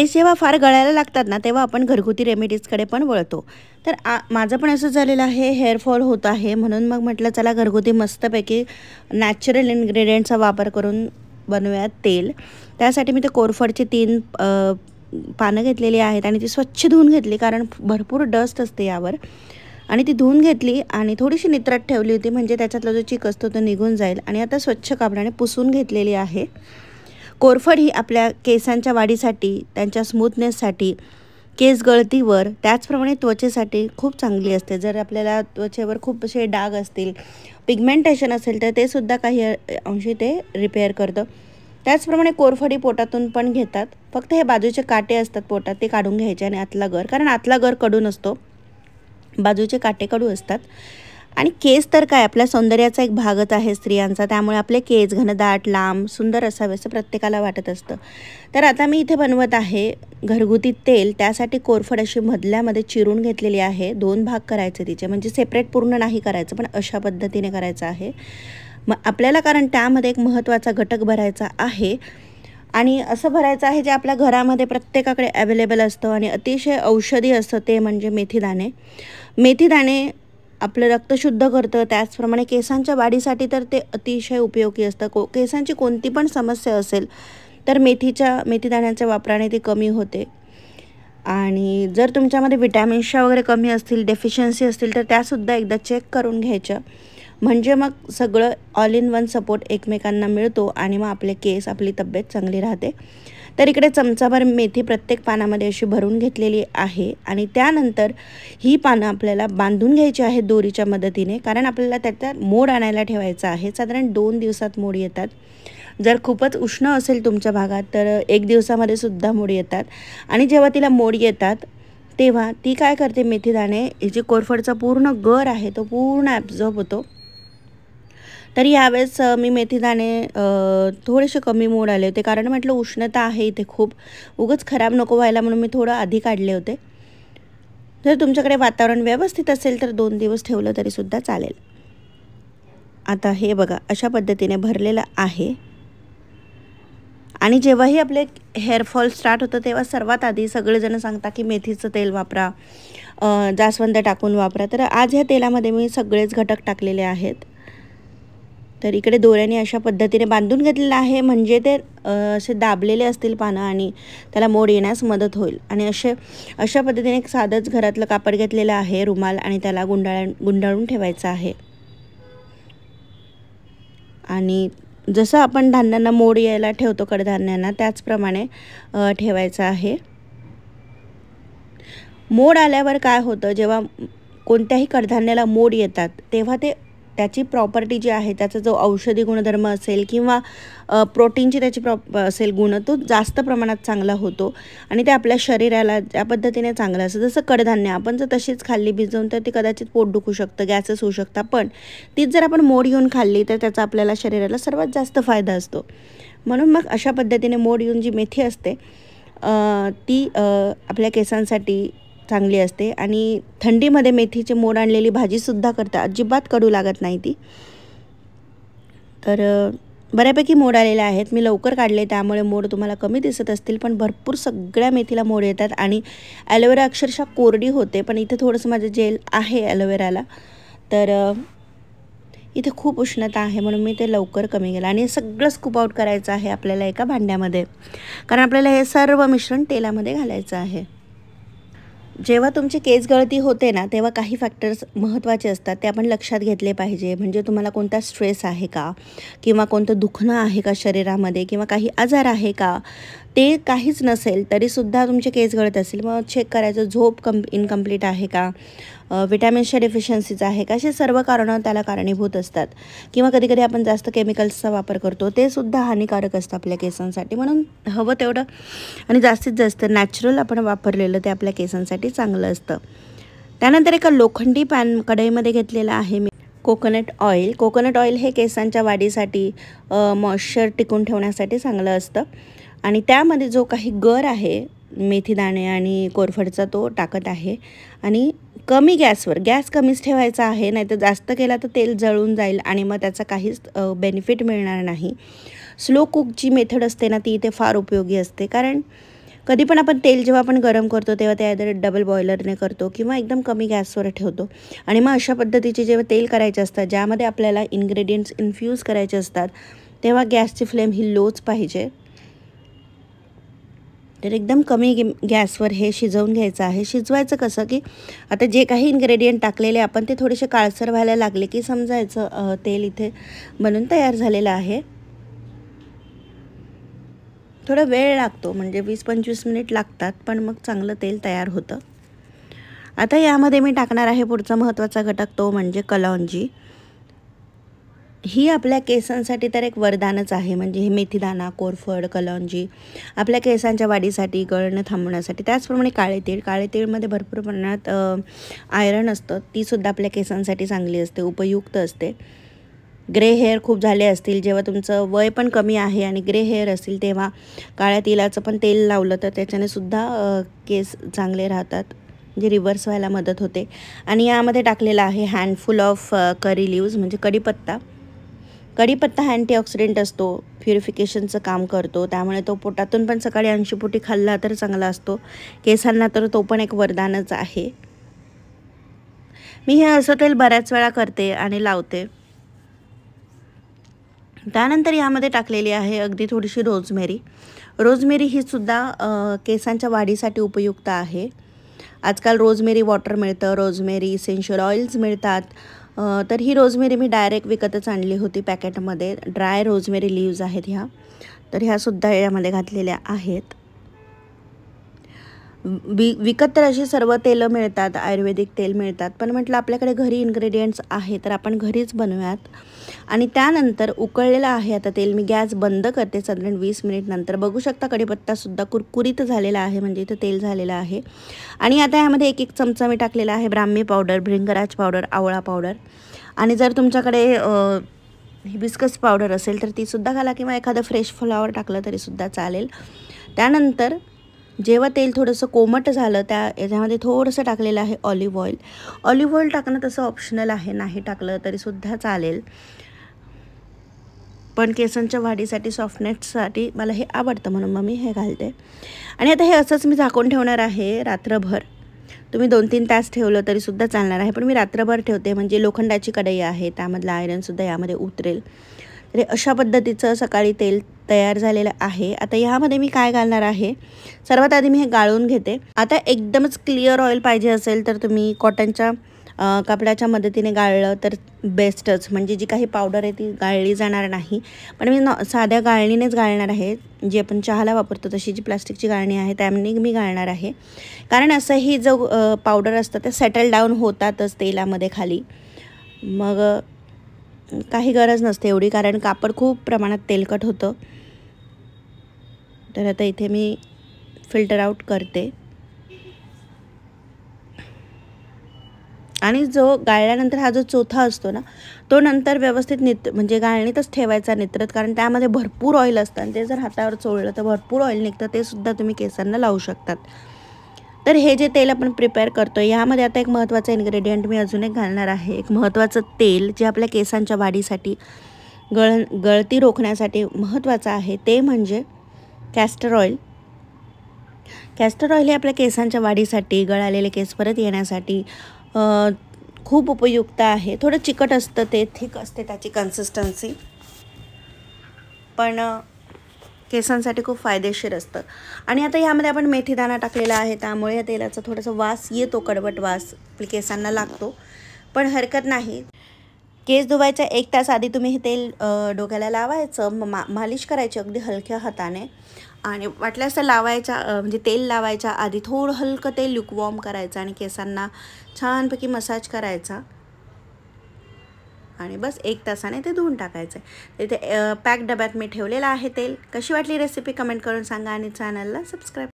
जेव्हा फार गळायला लागतात ना, तेव्हा आपण घरगुती रेमेडीजकडे पण वळतो. तर माझं पण असं झालेलं आहे, हेअरफॉल होत आहे, म्हणून मग म्हटलं चला घरगुती मस्तपैकी नॅचरल इन्ग्रेडियंटचा वापर करून बनवूयात तेल. त्यासाठी मी ते कोरफडची 3 पानं घेतलेली आहेत आणि ती स्वच्छ धुवून घेतली, कारण भरपूर डस्ट असते यावर. आणि ती धुवून घेतली आणि थोडीशी नितरट ठेवली होती, म्हणजे त्याच्यातला जो चिक असतो तो निघून जाईल. आणि आता स्वच्छ कापडाने पुसून घेतलेली आहे. कोरफड ही आपल्या केसांच्या वाढीसाठी, त्यांच्या स्मूथनेससाठी, केस गळतीवर, त्याचप्रमाणे त्वचेसाठी खूप चांगली असते. जर आपल्याला त्वचेवर खूप असे डाग असतील, पिगमेंटेशन असेल, तर ते सुद्धा काही अंशी ते रिपेअर करतं. त्याचप्रमाणे कोरफड ही पोटातून पण घेतात. फक्त हे बाजूचे काटे असतात पोटात, ते काढून घ्यायचे आणि आतला गर, कारण आतला गर कडू नसतो, बाजूचे काटे कडू असतात. आणि केस तर काय आपल्या सौंदर्याचा एक भागच आहे स्त्रियांचा, त्यामुळे आपले केस घनदाट, लांब, सुंदर असावे असं प्रत्येकाला वाटत असतं. तर आता मी इथे बनवत आहे घरगुती तेल. त्यासाठी कोरफड अशी मधल्यामध्ये चिरून घेतलेली आहे. 2 भाग करायचे तिचे, म्हणजे सेपरेट पूर्ण नाही करायचं, पण अशा पद्धतीने करायचं आहे. मग आपल्याला, कारण त्यामध्ये एक महत्त्वाचा घटक भरायचा आहे आणि असं भरायचं आहे जे आपल्या घरामध्ये प्रत्येकाकडे अवेलेबल असतं आणि अतिशय औषधी असतं, ते म्हणजे मेथीदाणे. मेथीदाणे आपलं रक्त शुद्ध करतं, त्याचप्रमाणे केसांच्या वाढीसाठी तर ते अतिशय उपयोगी असतं. केसांची कोणती पण समस्या असेल तर मेथीदाण्याच्या वापराने ती कमी होते. आणि जर तुमच्यामध्ये विटॅमिन्सच्या वगैरे कमी असतील, डेफिशियन्सी असतील, तर त्यासुद्धा एकदा चेक करून घ्यायच्या, म्हणजे मग सगळं ऑल इन वन सपोर्ट एकमेकांना मिळतो आणि मग आपले केस, आपली तब्येत चांगली राहते. तर इकडे चमचाभर मेथी प्रत्येक पानामध्ये अशी भरून घेतलेली आहे आणि त्यानंतर ही पानं आपल्याला बांधून घ्यायची आहेत दोरीच्या मदतीने, कारण आपल्याला त्याच्यात मोड आणायला ठेवायचा आहे. साधारण 2 दिवसात मोड येतात. जर खूपच उष्ण असेल तुमच्या भागात तर 1 दिवसामध्ये सुद्धा मोड येतात. आणि जेव्हा तिला मोड येतात तेव्हा ती काय करते, मेथीदाणे, हे जे कोरफडचा पूर्ण गर आहे तो पूर्ण ॲब्झॉर्ब होतो. तर यावेळेस मी मेथीदाणे थोडेसे कमी मोड आले होते, कारण म्हटलं उष्णता आहे इथे खूप, उगाच खराब नको व्हायला म्हणून मी थोडं आधी काढले होते. जर तुमच्याकडे वातावरण व्यवस्थित असेल तर 2 दिवस ठेवलं तरीसुद्धा चालेल. आता हे बघा अशा पद्धतीने भरलेलं आहे. आणि जेव्हाही आपले हेअरफॉल स्टार्ट होतं तेव्हा सर्वात आधी सगळेजण सांगतात की मेथीचं तेल वापरा, जास्वंद टाकून वापरा. तर आज ह्या तेलामध्ये मी सगळेच घटक टाकलेले आहेत. तर इकडे दोऱ्याने अशा पद्धतीने बांधून घेतलेलं आहे, म्हणजे ते असे दाबलेले असतील पानं आणि त्याला मोड येण्यास मदत होईल. आणि अशा पद्धतीने एक साधंच घरातलं कापड घेतलेलं आहे, रुमाल, आणि त्याला गुंडाळून ठेवायचं आहे. आणि जसं आपण धान्यांना मोड यायला ठेवतो, कडधान्यांना, त्याचप्रमाणे ठेवायचं आहे. मोड आल्यावर काय होतं, जेव्हा कोणत्याही कडधान्याला मोड येतात तेव्हा त्याची प्रॉपर्टी जी आहे, त्याचा जो औषधी गुणधर्म असेल किंवा प्रोटीनची त्याची असेल गुण, तो जास्त प्रमाणात चांगला होतो आणि ते आपल्या शरीराला त्या पद्धतीने चांगलं असतं. जसं कडधान्य आपण जर तशीच खाल्ली भिजवून तर ती कदाचित पोट दुखू शकतं, गॅसेस होऊ शकतात, पण तीच जर आपण मोड येऊन खाल्ली तर त्याचा आपल्याला शरीराला सर्वात जास्त फायदा असतो. म्हणून मग अशा पद्धतीने मोड येऊन जी मेथी असते ती आपल्या केसांसाठी चांगली असते. आणि थंडीमध्ये मेथीचे मोड आणलेली भाजीसुद्धा करतात, अजिबात कडू लागत नाही ती. तर बऱ्यापैकी मोड आलेले आहेत, मी लवकर काढले त्यामुळे मोड तुम्हाला कमी दिसत असतील, पण भरपूर सगळ्या मेथीला मोड येतात. आणि ॲलोवेरा अक्षरशः कोरडी होते, पण इथे थोडंसं माझं जेल आहे ॲलोवेराला, तर इथे खूप उष्णता आहे म्हणून मी ते लवकर कमी केलं. आणि सगळं स्कूप आउट करायचं आहे आपल्याला एका भांड्यामध्ये, कारण आपल्याला हे सर्व मिश्रण तेलामध्ये घालायचं आहे. जेव्हा तुमची केस गळती होते ना, तेव्हा काही फॅक्टर्स महत्त्वाचे असतात, ते आपण लक्षात घेतले पाहिजे. म्हणजे तुम्हाला कोणता स्ट्रेस आहे का, किंवा कोणतं दुखणं आहे का शरीरामध्ये, किंवा काही आजार आहे का. ते काहीच नसेल तरीसुद्धा तुमचे केस गळत असेल, मग चेक करायचं, झोप इनकम्प्लीट आहे का, विटॅमिन्सच्या डेफिशियन्सीज आहे का, असे सर्व कारणं त्याला कारणीभूत असतात. किंवा कधीकधी आपण जास्त केमिकल्सचा वापर करतो, ते सुद्धा हानिकारक असतं आपल्या केसांसाठी. म्हणून हवं तेवढं आणि जास्तीत जास्त नॅचरल आपण वापरलेलं ते आपल्या केसांसाठी चांगलं असतं. त्यानंतर एका लोखंडी कढईमध्ये घेतलेलं आहे मी कोकोनट ऑइल. कोकोनट ऑइल हे केसांच्या वाढीसाठी, मॉइश्चर टिकून ठेवण्यासाठी चांगलं असतं. आणि त्यामध्ये जो काही गर आहे मेथीदाणे आणि कोरफडचा तो टाकत आहे. आणि कमी गॅसवर, गॅस कमीच ठेवायचा आहे, नाहीतर जास्त केला तर तेल जळून जाईल आणि मग त्याचा काहीच बेनिफिट मिळणार नाही. स्लो कुक जी मेथड असते ना, ती इथे फार उपयोगी असते, कारण कधी पण आपण तेल जेव्हा आपण गरम करतो तेव्हा ते आयदर डबल बॉयलरने करतो किंवा एकदम कमी गॅसवर ठेवतो आणि मग अशा पद्धतीचे जेव्हा तेल करायचे असतात ज्यामध्ये आपल्याला इन्ग्रेडियंट्स इन्फ्यूज करायचे असतात तेव्हा गॅसची फ्लेम ही लोच पाहिजे. तर एकदम कमी गॅसवर हे शिजवून घ्यायचं आहे. शिजवायचं कसं की आता जे काही इन्ग्रेडियंट टाकलेले आपण ते थोडेसे काळसर व्हायला लागले की समजायचं तेल इथे बनून तयार झालेलं आहे. थोडा वेळ लागतो म्हणजे 20-25 मिनिट लागतात पण मग चांगलं तेल तयार होतं. आता यामध्ये मी टाकणार आहे पुढचा महत्त्वाचा घटक तो म्हणजे कलौंजी. ही आपल्या केसांसाठी तर एक वरदानच आहे. म्हणजे हे मेथीदाणा, कोरफड, कलौंजी आपल्या केसांच्या वाढीसाठी, गळणं थांबवण्यासाठी. त्याचप्रमाणे काळे तीळमध्ये भरपूर प्रमाणात आयरन असतं. तीसुद्धा आपल्या केसांसाठी चांगली असते, उपयुक्त असते. ग्रे हेअर खूप झाले असतील, जेव्हा तुमचं वय पण कमी आहे आणि ग्रे हेअर असतील तेव्हा काळ्या तिळाचं पण तेल लावलं तर त्याच्याने सुद्धा केस चांगले राहतात, म्हणजे रिव्हर्स व्हायला मदत होते. आणि यामध्ये टाकलेला आहे हँडफुल ऑफ करी लिव्ज म्हणजे कढीपत्ता. कढीपत्ता अँटीऑक्सिडंट असतो, प्युरिफिकेशनचं काम करतो. त्यामुळे तो पोटातून पण सकाळी 80 पोटी खाल्ला तर चांगला असतो. केसांना तर तो पण एक वरदानच आहे. मी हे असं तेल बऱ्याच वेळा करते आणि लावते. त्यानंतर यामध्ये टाकलेली आहे अगदी थोडीशी रोजमेरी. रोजमेरी ही सुद्धा केसांच्या वाढीसाठी उपयुक्त आहे. आजकाल रोजमेरी वॉटर मिळतं, रोजमेरी इसेन्शियल ऑइल्स मिळतात. तर ही रोजमेरी मी डायरेक्ट विकतच आणली होती पॅकेटमध्ये. ड्राय रोजमेरी लीव्ज आहेत ह्या, तर ह्यासुद्धा यामध्ये घातलेल्या आहेत. विकत तर अशी सर्व तेलं मिळतात, आयुर्वेदिक तेल मिळतात, पण म्हटलं आपल्याकडे घरी इन्ग्रेडियंट्स आहे तर आपण घरीच बनवूयात. आणि त्यानंतर उकळलेलं आहे आता तेल. मी गॅस बंद करते साधारण 20 मिनिट नंतर. बघू शकता कढीपत्तासुद्धा कुरकुरीत झालेला आहे, म्हणजे इथं तेल झालेलं आहे. आणि आता यामध्ये 1-1 चमचा मी टाकलेला आहे ब्राह्मी पावडर, भृंगराज पावडर, आवळा पावडर. आणि जर तुमच्याकडे हिबिस्कस पावडर असेल तर तीसुद्धा घाला किंवा एखादं फ्रेश फ्लॉवर टाकलं तरीसुद्धा चालेल. त्यानंतर जेव्हा तेल थोडंसं कोमट झालं याच्यामध्ये थोडंसं टाकलेलं आहे ऑलिव्ह ऑइल. ऑलिव्ह ऑइल टाकणं तसं ऑप्शनल आहे, नाही टाकलं तरीसुद्धा चालेल, पण केसांच्या वाढीसाठी, सॉफ्टनेससाठी मला हे आवडतं म्हणून मग मी हे घालते. आणि आता हे असंच मी झाकून ठेवणार आहे रात्रभर. तुम्ही 2-3 तास ठेवलं तरीसुद्धा चालणार आहे, पण मी रात्रभर ठेवते म्हणजे लोखंडाची कढई आहे, त्यामधलं आयरनसुद्धा यामध्ये उतरेल. तर अशा पद्धतीचं सकाळी तेल तयार झालेलं आहे. आता ह्यामध्ये मी काय घालणार आहे, सर्वात आधी मी हे गाळून घेते. आता एकदमच क्लिअर ऑइल पाहिजे असेल तर तुम्ही कॉटनच्या कपड्याच्या मदतीने गाळलं तर बेस्टच, म्हणजे जी काही पावडर आहे ती गाळली जाणार नाही. पण मी साध्या गाळणीनेच गाळणार आहे, जी आपण चहाला वापरतो तशी जी प्लास्टिकची गाळणी आहे त्याने मी गाळणार आहे. कारण असंही जो पावडर असतं ते सेटल डाऊन होतातच तेलामध्ये खाली, मग काही गरज नसते एवढी, कारण कापड खूप प्रमाणात तेलकट होतं. तर आता इथे मी फिल्टर आउट करते. आणि जो गाळल्यानंतर हा जो चोथा असतो ना तो नंतर व्यवस्थित म्हणजे गाळणीतच ठेवायचा नित्रत, कारण त्यामध्ये भरपूर ऑइल असतं आणि ते जर हातावर चोळलं तर भरपूर ऑइल निघतं, ते सुद्धा तुम्ही केसांना लावू शकतात. तर हे जे तेल आपण प्रिपेअर करतो यामध्ये आता एक महत्त्वाचं इन्ग्रेडियंट मी अजून एक घालणार आहे. एक महत्त्वाचं तेल जे आपल्या केसांच्या वाढीसाठी, गळती रोखण्यासाठी महत्त्वाचं आहे, ते म्हणजे कॅस्टर ऑइल. कॅस्टर ऑइल हे आपल्या केसांच्या वाढीसाठी, गळालेले केस परत येण्यासाठी खूप उपयुक्त आहे. थोडं चिकट असतं, ते थिक असते त्याची कन्सिस्टन्सी, पण केसांसाठी खूप फायदेशीर असतं. आणि आता यामध्ये आपण मेथीदाणा टाकलेला आहे त्यामुळे या तेलाचा थोडासा वास येतो, कडवट वास केसांना लागतो, पण हरकत नाही. केस धुवायच्या 1 तास आधी तुम्ही हे तेल डोक्याला लावायचं, मालिश करायची अगदी हलक्या हाताने. आणि वाटल्यास लावायच्या म्हणजे तेल लावायच्या आधी थोडं हलकं तेल ल्युकवॉर्म करायचं आणि केसांना छानपैकी मसाज करायचा आणि बस 1 तासाने ते धुवून टाकायचं. इथे पॅक डब्यात मी ठेवलेलं आहे तेल. कशी वाटली रेसिपी कमेंट करून सांगा आणि चॅनलला सबस्क्राईब